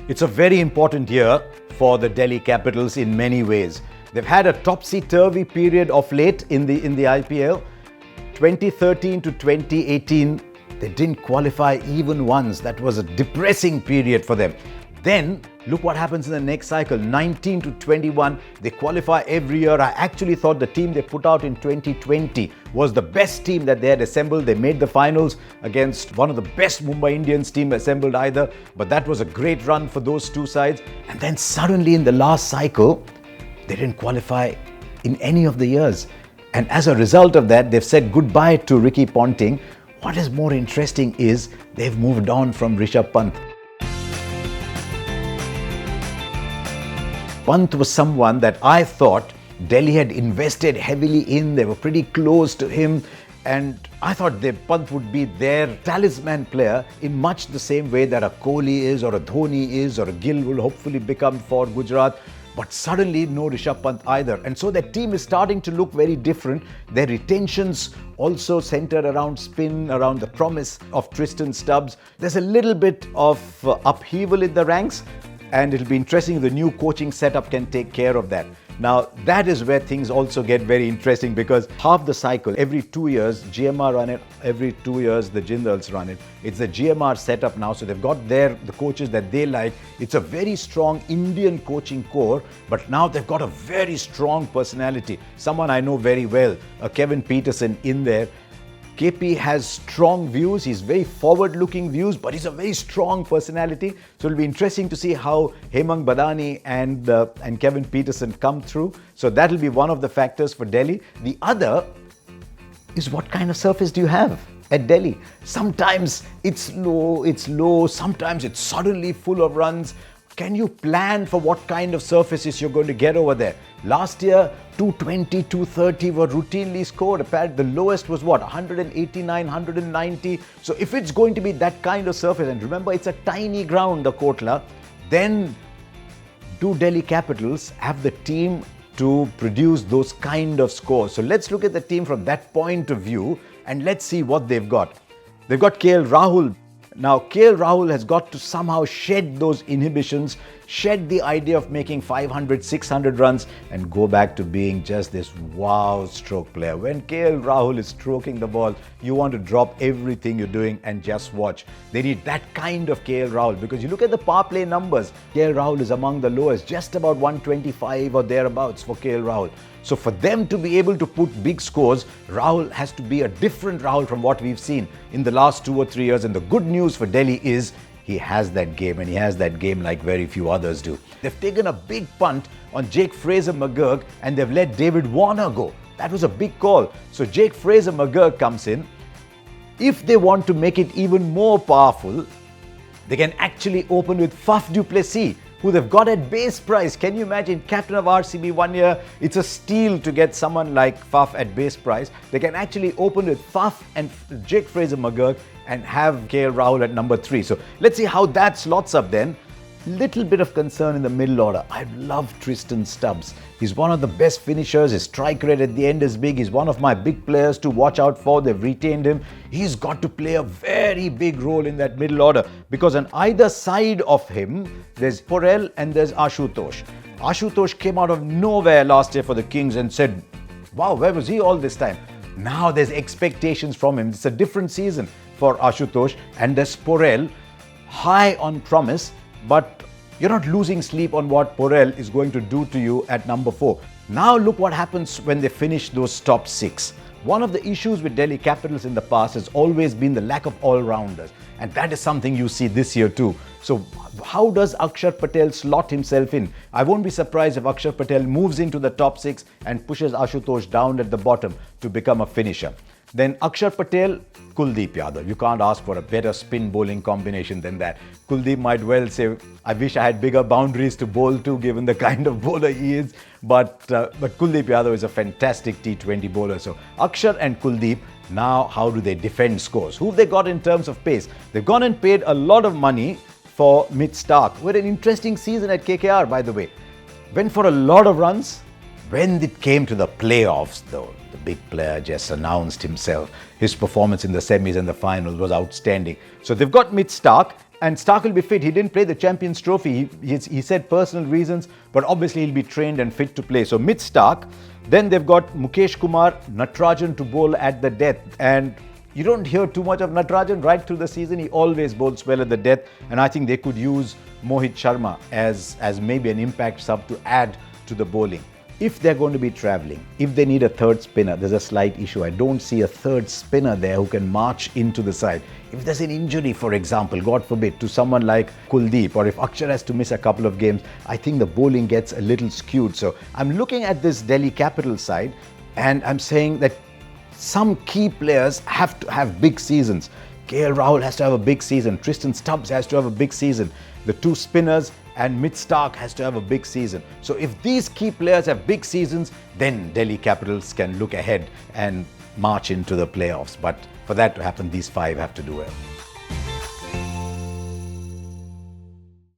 It's a very important year for the Delhi Capitals in many ways. They've had a topsy-turvy period of late in the IPL. 2013 to 2018, they didn't qualify even once. That was a depressing period for them. Then, look what happens in the next cycle. 19 to 21, they qualify every year. I actually thought the team they put out in 2020 was the best team that they had assembled. They made the finals against one of the best Mumbai Indians team assembled either. But that was a great run for those two sides. And then suddenly in the last cycle, they didn't qualify in any of the years. And as a result of that, they've said goodbye to Ricky Ponting. What is more interesting is they've moved on from Rishabh Pant. Pant was someone that I thought Delhi had invested heavily in. They were pretty close to him. And I thought Pant would be their talisman player in much the same way that a Kohli is, or a Dhoni is, or a Gill will hopefully become for Gujarat. But suddenly, no Rishabh Pant either. And so their team is starting to look very different. Their retentions also centered around spin, around the promise of Tristan Stubbs. There's a little bit of upheaval in the ranks. And it'll be interesting if the new coaching setup can take care of that. Now, that is where things also get very interesting, because half the cycle, every 2 years, GMR run it, every 2 years, the Jindals run it. It's the GMR setup now, so they've got the coaches that they like. It's a very strong Indian coaching core, but now they've got a very strong personality. Someone I know very well, Kevin Peterson in there. KP has strong views, he's very forward-looking views, but he's a very strong personality. So it'll be interesting to see how Hemang Badani and Kevin Peterson come through. So that'll be one of the factors for Delhi. The other is what kind of surface do you have at Delhi? Sometimes it's low, sometimes it's suddenly full of runs. Can you plan for what kind of surfaces you're going to get over there? Last year, 220, 230 were routinely scored. Apparently, the lowest was what? 189, 190. So if it's going to be that kind of surface, and remember, it's a tiny ground, the Kotla, then do Delhi Capitals have the team to produce those kind of scores? So let's look at the team from that point of view, and let's see what they've got. They've got KL Rahul. Now, KL Rahul has got to somehow shed those inhibitions, shed the idea of making 500, 600 runs and go back to being just this wow stroke player. When KL Rahul is stroking the ball, you want to drop everything you're doing and just watch. They need that kind of KL Rahul, because you look at the power play numbers, KL Rahul is among the lowest, just about 125 or thereabouts for KL Rahul. So for them to be able to put big scores, Rahul has to be a different Rahul from what we've seen in the last 2 or 3 years. And the good news for Delhi is he has that game, and he has that game like very few others do. They've taken a big punt on Jake Fraser-McGurk and they've let David Warner go. That was a big call. So Jake Fraser-McGurk comes in. If they want to make it even more powerful, they can actually open with Faf du Plessis, who they've got at base price. Can you imagine? Captain of RCB 1 year. It's a steal to get someone like Faf at base price. They can actually open with Faf and Jake Fraser-McGurk and have KL Rahul at number 3. So let's see how that slots up then. Little bit of concern in the middle order. I love Tristan Stubbs. He's one of the best finishers. His strike rate at the end is big. He's one of my big players to watch out for. They've retained him. He's got to play a very big role in that middle order, because on either side of him, there's Porel and there's Ashutosh. Ashutosh came out of nowhere last year for the Kings and said, wow, where was he all this time? Now there's expectations from him. It's a different season for Ashutosh. And there's Porel, high on promise, but you're not losing sleep on what Porel is going to do to you at number 4. Now look what happens when they finish those top 6. One of the issues with Delhi Capitals in the past has always been the lack of all-rounders. And that is something you see this year too. So how does Axar Patel slot himself in? I won't be surprised if Axar Patel moves into the top 6 and pushes Ashutosh down at the bottom to become a finisher. Then Axar Patel, Kuldeep Yadav. You can't ask for a better spin bowling combination than that. Kuldeep might well say, I wish I had bigger boundaries to bowl to, given the kind of bowler he is. But Kuldeep Yadav is a fantastic T20 bowler. So Axar and Kuldeep, now how do they defend scores? Who have they got in terms of pace? They've gone and paid a lot of money for Mitch Starc. What an interesting season at KKR, by the way. Went for a lot of runs. When it came to the playoffs, though, the big player just announced himself. His performance in the semis and the finals was outstanding. So they've got Mitch Starc And Stark will be fit. He didn't play the Champions Trophy. He said personal reasons, but obviously he'll be trained and fit to play. So mid Stark. Then they've got Mukesh Kumar, Natarajan to bowl at the death. And you don't hear too much of Natarajan right through the season. He always bowls well at the death. And I think they could use Mohit Sharma as maybe an impact sub to add to the bowling. If they're going to be travelling, if they need a third spinner, there's a slight issue. I don't see a third spinner there who can march into the side. If there's an injury, for example, God forbid, to someone like Kuldeep, or if Axar has to miss a couple of games, I think the bowling gets a little skewed. So I'm looking at this Delhi Capital side and I'm saying that some key players have to have big seasons. KL Rahul has to have a big season. Tristan Stubbs has to have a big season. The two spinners and Mid Stark has to have a big season. So if these key players have big seasons, then Delhi Capitals can look ahead and march into the playoffs. But for that to happen, these five have to do well.